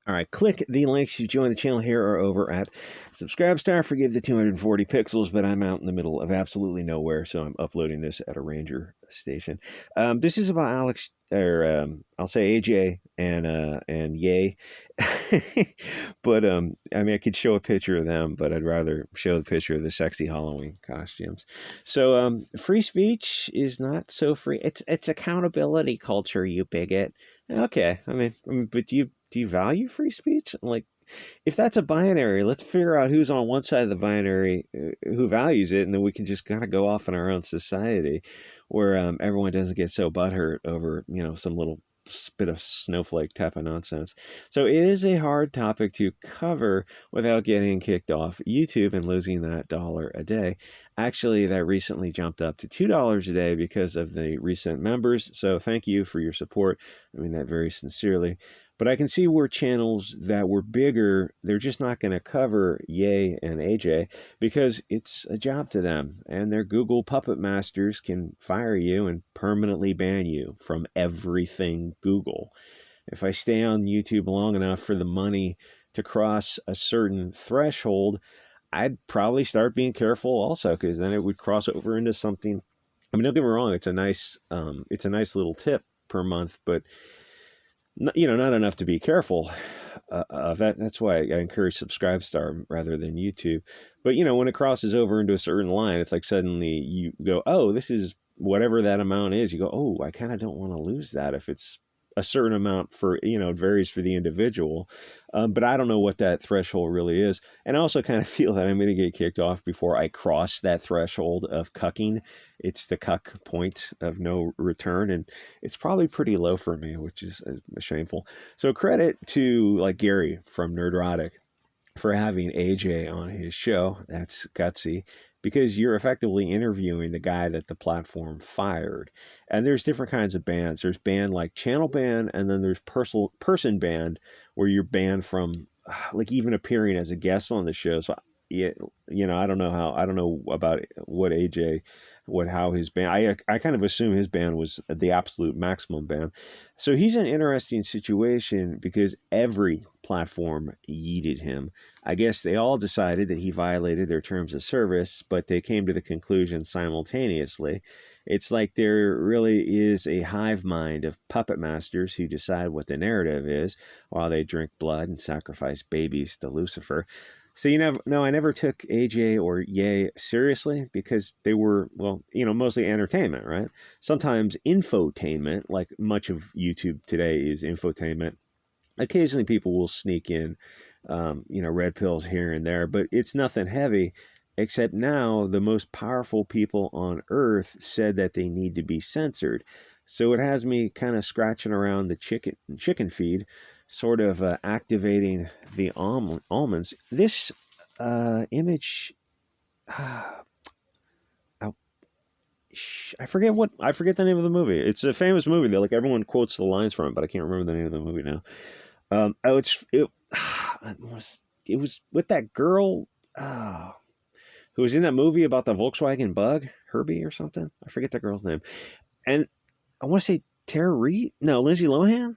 All right, click the links to join the channel here or over at Subscribestar. Forgive the 240 pixels, but I'm out in the middle of absolutely nowhere, so I'm uploading this at a ranger station. This is about Alex, or I'll say AJ and Ye. But I mean, I could show a picture of them, but I'd rather show the picture of the sexy Halloween costumes. So free speech is not so free. It's accountability culture, you bigot. Okay, I mean, but do you value free speech? Like, if that's a binary, let's figure out who's on one side of the binary, who values it, and then we can just kind of go off in our own society, where everyone doesn't get so butthurt over some little bit of snowflake type of nonsense. So it is a hard topic to cover without getting kicked off YouTube and losing that $1 a day. Actually, that recently jumped up to $2 a day because of the recent members. So thank you for your support. I mean that very sincerely. But I can see where channels that were bigger, they're just not going to cover Ye and AJ because it's a job to them. And their Google puppet masters can fire you and permanently ban you from everything Google. If I stay on YouTube long enough for the money to cross a certain threshold, I'd probably start being careful also, because then it would cross over into something. I mean, don't get me wrong, it's a nice little tip per month, but not enough to be careful of that. That's why I encourage Subscribestar rather than YouTube. But when it crosses over into a certain line, it's like suddenly you go, oh, this is whatever that amount is. You go, oh, I kind of don't want to lose that if it's a certain amount. For it varies for the individual, but I don't know what that threshold really is. And I also kind of feel that I'm going to get kicked off before I cross that threshold of cucking. It's the cuck point of no return, and it's probably pretty low for me, which is shameful. So credit to like Gary from Nerdrotic for having AJ on his show. That's gutsy, because you're effectively interviewing the guy that the platform fired. And there's different kinds of bans. There's ban like channel ban, and then there's person ban, where you're banned from like even appearing as a guest on the show. So yeah, I don't know about what AJ, how his ban. I kind of assume his ban was the absolute maximum ban. So he's an interesting situation because every platform yeeted him. I guess they all decided that he violated their terms of service, but they came to the conclusion simultaneously. It's like there really is a hive mind of puppet masters who decide what the narrative is while they drink blood and sacrifice babies to Lucifer. So I never took AJ or Ye seriously because they were, well, mostly entertainment, right? Sometimes infotainment, like much of YouTube today is infotainment. Occasionally people will sneak in, red pills here and there, but it's nothing heavy. Except now the most powerful people on earth said that they need to be censored. So it has me kind of scratching around the chicken feed, sort of activating the almonds. This image, I I forget the name of the movie. It's a famous movie that like everyone quotes the lines from, but I can't remember the name of the movie now. It was with that girl who was in that movie about the Volkswagen Bug, Herbie or something. I forget that girl's name. And I want to say Tara Reid. No, Lindsay Lohan.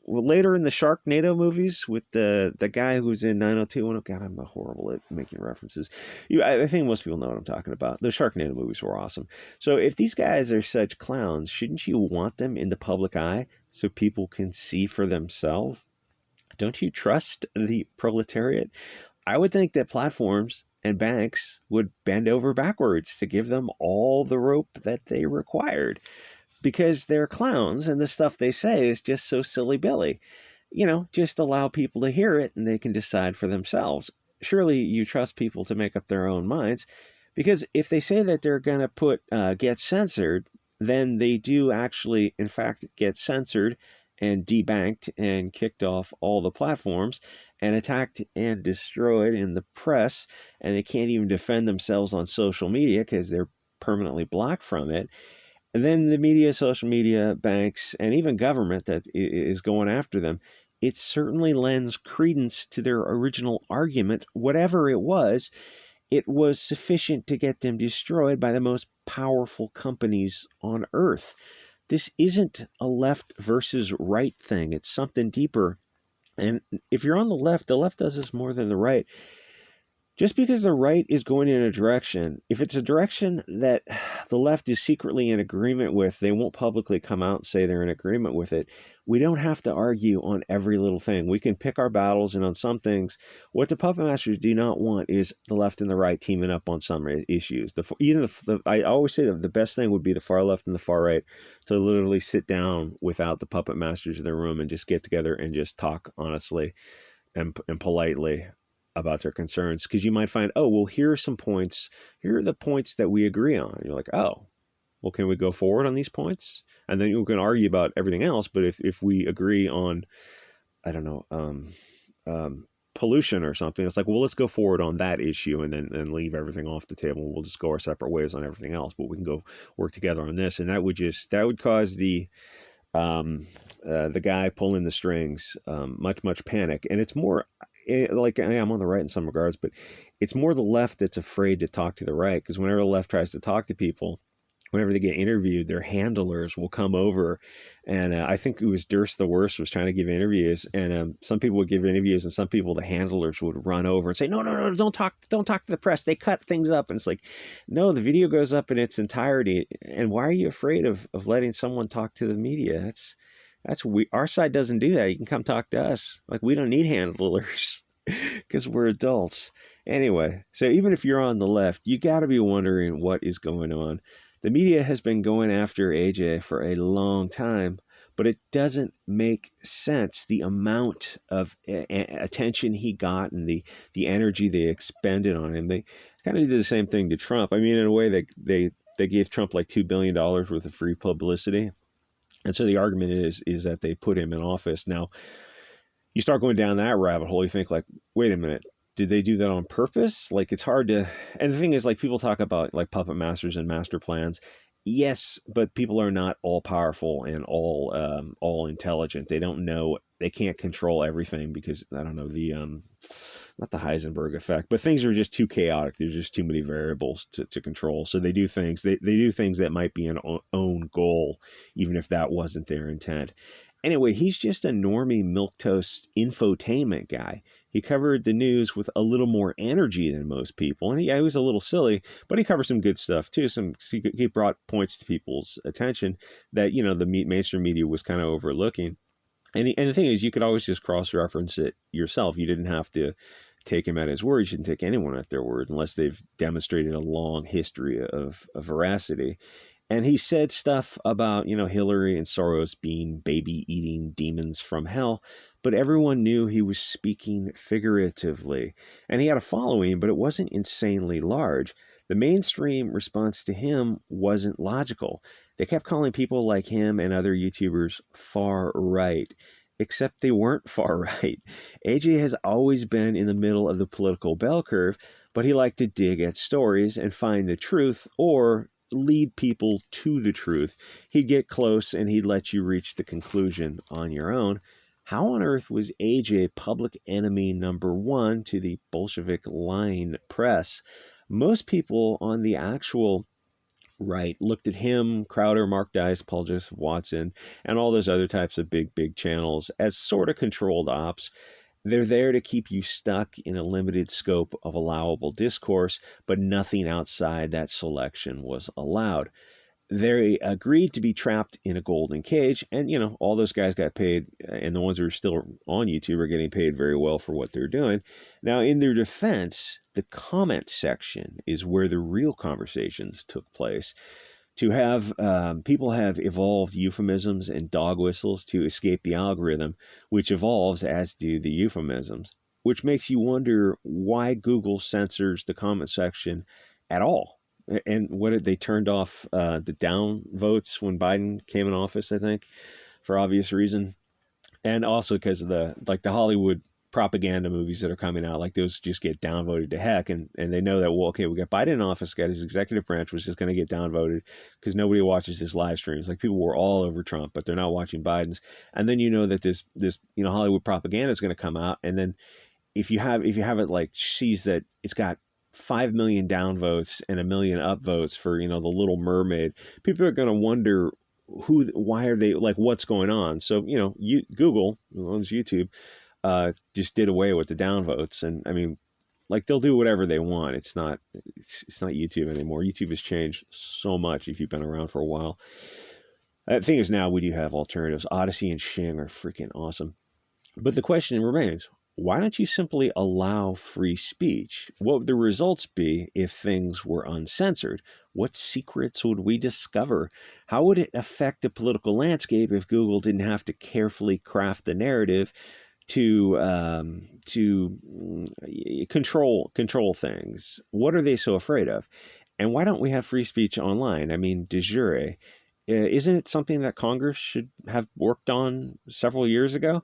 Later in the Sharknado movies with the guy who's in 90210. God, I'm horrible at making references. I think most people know what I'm talking about. The Sharknado movies were awesome. So if these guys are such clowns, shouldn't you want them in the public eye so people can see for themselves? Don't you trust the proletariat? I would think that platforms and banks would bend over backwards to give them all the rope that they required, because they're clowns and the stuff they say is just so silly Billy. Just allow people to hear it and they can decide for themselves. Surely you trust people to make up their own minds, because if they say that they're going to get censored, then they do actually, in fact, get censored and debanked and kicked off all the platforms and attacked and destroyed in the press, and they can't even defend themselves on social media because they're permanently blocked from it. And then the media, social media, banks, and even government that is going after them, it certainly lends credence to their original argument. Whatever it was sufficient to get them destroyed by the most powerful companies on earth. This isn't a left versus right thing. It's something deeper. And if you're on the left does this more than the right. Just because the right is going in a direction, if it's a direction that the left is secretly in agreement with, they won't publicly come out and say they're in agreement with it. We don't have to argue on every little thing. We can pick our battles, and on some things, what the puppet masters do not want is the left and the right teaming up on some issues. I always say that the best thing would be the far left and the far right to literally sit down without the puppet masters in the room and just get together and just talk honestly and politely about their concerns, because you might find, oh, well, here are some points. Here are the points that we agree on. And you're like, oh, well, can we go forward on these points? And then you can argue about everything else. But if we agree on, I don't know, pollution or something, it's like, well, let's go forward on that issue and then leave everything off the table. We'll just go our separate ways on everything else. But we can go work together on this, and that would cause the guy pulling the strings much panic. And it's more like I'm on the right in some regards, but it's more the left that's afraid to talk to the right, because whenever the left tries to talk to people, whenever they get interviewed, their handlers will come over. And I think it was Durst the Worst was trying to give interviews, and some people would give interviews, and some people, the handlers, would run over and say, no, don't talk to the press. They cut things up. And it's like, no, the video goes up in its entirety. And why are you afraid of letting someone talk to the media? Our side doesn't do that. You can come talk to us. Like, we don't need handlers because we're adults. Anyway, so even if you're on the left, you got to be wondering what is going on. The media has been going after AJ for a long time, but it doesn't make sense. The amount of attention he got and the energy they expended on him. They kind of did the same thing to Trump. I mean, in a way, they gave Trump like $2 billion worth of free publicity. And so the argument is that they put him in office. Now, you start going down that rabbit hole, you think like, wait a minute, did they do that on purpose? Like, it's hard to, and the thing is, like, people talk about like puppet masters and master plans. Yes, but people are not all powerful and all intelligent. They don't know, they can't control everything because, I don't know, not the Heisenberg effect, but things are just too chaotic. There's just too many variables to control. So they do things, they do things that might be an own goal, even if that wasn't their intent. Anyway, he's just a normie milquetoast infotainment guy. He covered the news with a little more energy than most people, and he was a little silly, but he covered some good stuff too. He brought points to people's attention that the mainstream media was kind of overlooking. And the thing is, you could always just cross-reference it yourself. You didn't have to take him at his word. You shouldn't take anyone at their word unless they've demonstrated a long history of veracity. And he said stuff about, Hillary and Soros being baby-eating demons from hell, but everyone knew he was speaking figuratively. And he had a following, but it wasn't insanely large. The mainstream response to him wasn't logical. They kept calling people like him and other YouTubers far right, except they weren't far right. AJ has always been in the middle of the political bell curve, but he liked to dig at stories and find the truth, or lead people to the truth. He'd get close and he'd let you reach the conclusion on your own. How on earth was AJ public enemy number one to the Bolshevik lying press? Most people on the actual right looked at him, Crowder, Mark Dice, Paul Joseph Watson, and all those other types of big channels as sort of controlled ops. They're there to keep you stuck in a limited scope of allowable discourse, but nothing outside that selection was allowed. They agreed to be trapped in a golden cage, and all those guys got paid, and the ones who are still on YouTube are getting paid very well for what they're doing. Now, in their defense, the comment section is where the real conversations took place. To have people have evolved euphemisms and dog whistles to escape the algorithm, which evolves as do the euphemisms, which makes you wonder why Google censors the comment section at all. And what did they turned off the down votes when Biden came in office, I think, for obvious reason, and also because of the Hollywood propaganda movies that are coming out, like those just get downvoted to heck, and they know that, well, okay, we got Biden in office, got his executive branch was just going to get downvoted because nobody watches his live streams. Like, people were all over Trump, but they're not watching Biden's. And then that this Hollywood propaganda is going to come out, and then if you have it like sees that it's got 5 million downvotes and 1 million upvotes for the Little Mermaid, people are going to wonder why are they, like, what's going on. So Google, who owns YouTube, just did away with the downvotes. And I mean, like they'll do whatever they want. It's not YouTube anymore. YouTube has changed so much if you've been around for a while. The thing is, now we do have alternatives. Odyssey and Shing are freaking awesome. But the question remains, why don't you simply allow free speech? What would the results be if things were uncensored? What secrets would we discover? How would it affect the political landscape if Google didn't have to carefully craft the narrative to control things? What are they so afraid of? And why don't we have free speech online? I mean, de jure. Isn't it something that Congress should have worked on several years ago?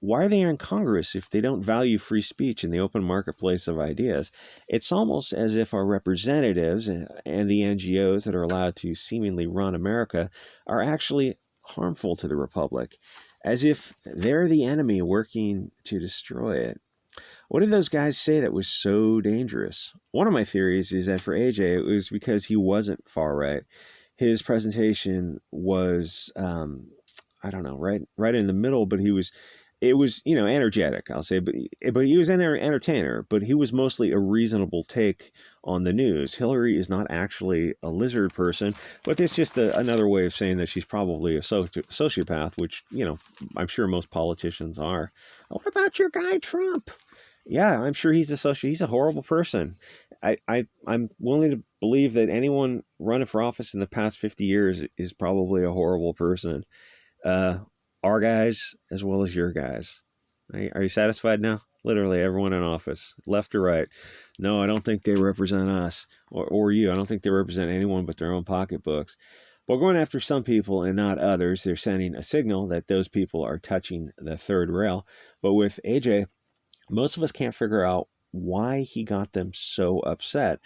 Why are they in Congress if they don't value free speech in the open marketplace of ideas? It's almost as if our representatives and the NGOs that are allowed to seemingly run America are actually harmful to the republic, as if they're the enemy working to destroy it. What did those guys say that was so dangerous? One of my theories is that for AJ, it was because he wasn't far right. His presentation was, I don't know, right in the middle, but it was, energetic, I'll say, but he was an entertainer, but he was mostly a reasonable take on the news. Hillary is not actually a lizard person, but it's just another way of saying that she's probably a sociopath, which, I'm sure most politicians are. What about your guy Trump? Yeah, I'm sure he's he's a horrible person. I'm willing to believe that anyone running for office in the past 50 years is probably a horrible person. Uh, our guys as well as your guys. Are you satisfied now? Literally everyone in office, left or right. No, I don't think they represent us or you. I don't think they represent anyone but their own pocketbooks. But going after some people and not others, they're sending a signal that those people are touching the third rail. But with AJ, most of us can't figure out why he got them so upset.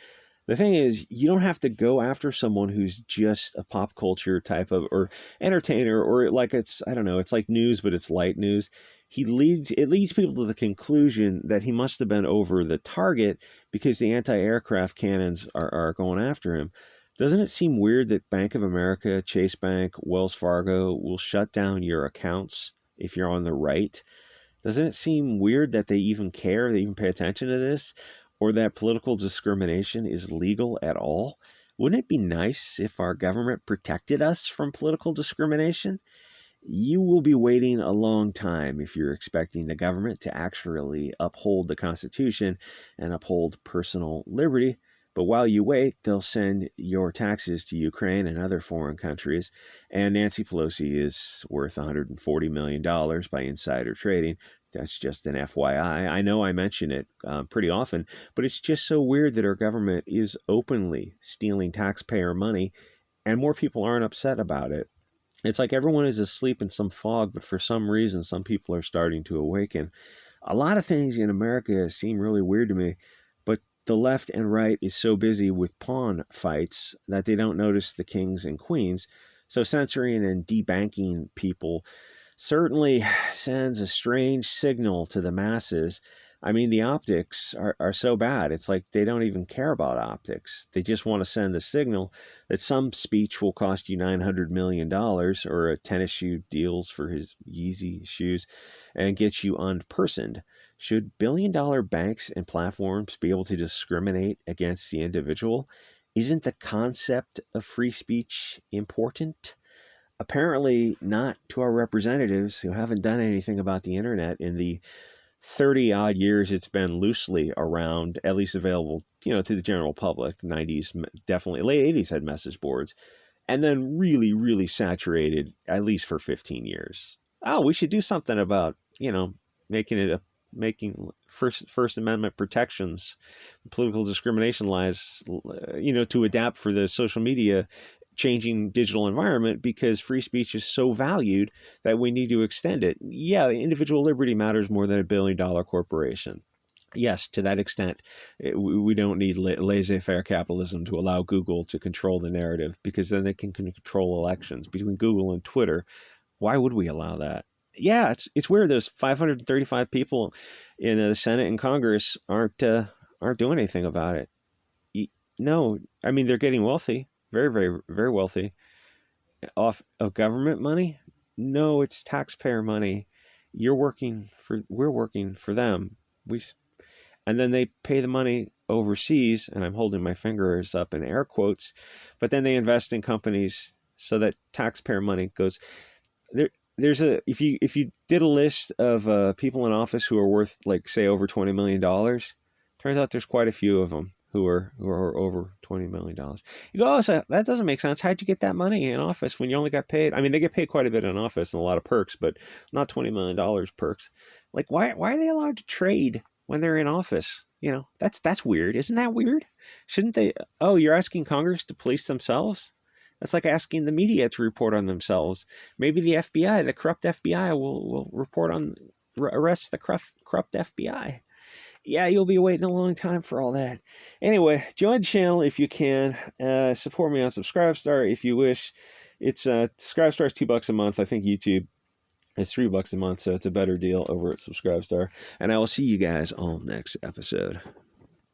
The thing is, you don't have to go after someone who's just a pop culture type of or entertainer or like it's I don't know, it's like news but it's light news. It leads people to the conclusion that he must have been over the target because the anti-aircraft cannons are going after him. Doesn't it seem weird that Bank of America, Chase Bank, Wells Fargo will shut down your accounts if you're on the right? Doesn't it seem weird that they even care, they even pay attention to this, or that political discrimination is legal at all? Wouldn't it be nice if our government protected us from political discrimination? You will be waiting a long time if you're expecting the government to actually uphold the Constitution and uphold personal liberty. But while you wait, they'll send your taxes to Ukraine and other foreign countries. And Nancy Pelosi is worth $140 million by insider trading. That's just an FYI. I know I mention it pretty often, but it's just so weird that our government is openly stealing taxpayer money and more people aren't upset about it. It's like everyone is asleep in some fog, but for some reason, some people are starting to awaken. A lot of things in America seem really weird to me, but the left and right is so busy with pawn fights that they don't notice the kings and queens. So censoring and debanking people certainly sends a strange signal to the masses. I mean, the optics are so bad. It's like they don't even care about optics. They just want to send the signal that some speech will cost you $900 million or a tennis shoe deals for his Yeezy shoes and get you unpersoned. Should billion-dollar banks and platforms be able to discriminate against the individual? Isn't the concept of free speech important? Apparently not to our representatives who haven't done anything about the internet in the 30 odd years it's been loosely around, at least available, to the general public. 90s, definitely, late 80s had message boards, and then really, really saturated, at least for 15 years. Oh, we should do something about, making First Amendment protections, political discrimination lies, to adapt for the social media changing digital environment because free speech is so valued that we need to extend it. Yeah, individual liberty matters more than $1 billion corporation. Yes, to that extent, we don't need laissez-faire capitalism to allow Google to control the narrative because then they can control elections. Between Google and Twitter, why would we allow that? Yeah, it's weird. There's 535 people in the Senate and Congress aren't doing anything about it. No, I mean they're getting wealthy, very, very, very wealthy off of government money. No, it's taxpayer money. we're working for them. And then they pay the money overseas, and I'm holding my fingers up in air quotes, but then they invest in companies so that taxpayer money goes there. There's a if you did a list of people in office who are worth, like, say, over $20 million, turns out there's quite a few of them who are over $20 million. You go, oh, so that doesn't make sense. How'd you get that money in office when you only got paid? I mean, they get paid quite a bit in office and a lot of perks, but not $20 million perks. Like, why are they allowed to trade when they're in office? You know, that's weird. Isn't that weird? Shouldn't they? Oh, you're asking Congress to police themselves? That's like asking the media to report on themselves. Maybe the FBI, the corrupt FBI, will report on, arrest the corrupt FBI. Yeah, you'll be waiting a long time for all that. Anyway, join the channel if you can. Support me on Subscribestar if you wish. It's Subscribestar is $2 a month. I think YouTube is $3 a month, so it's a better deal over at Subscribestar. And I will see you guys on next episode.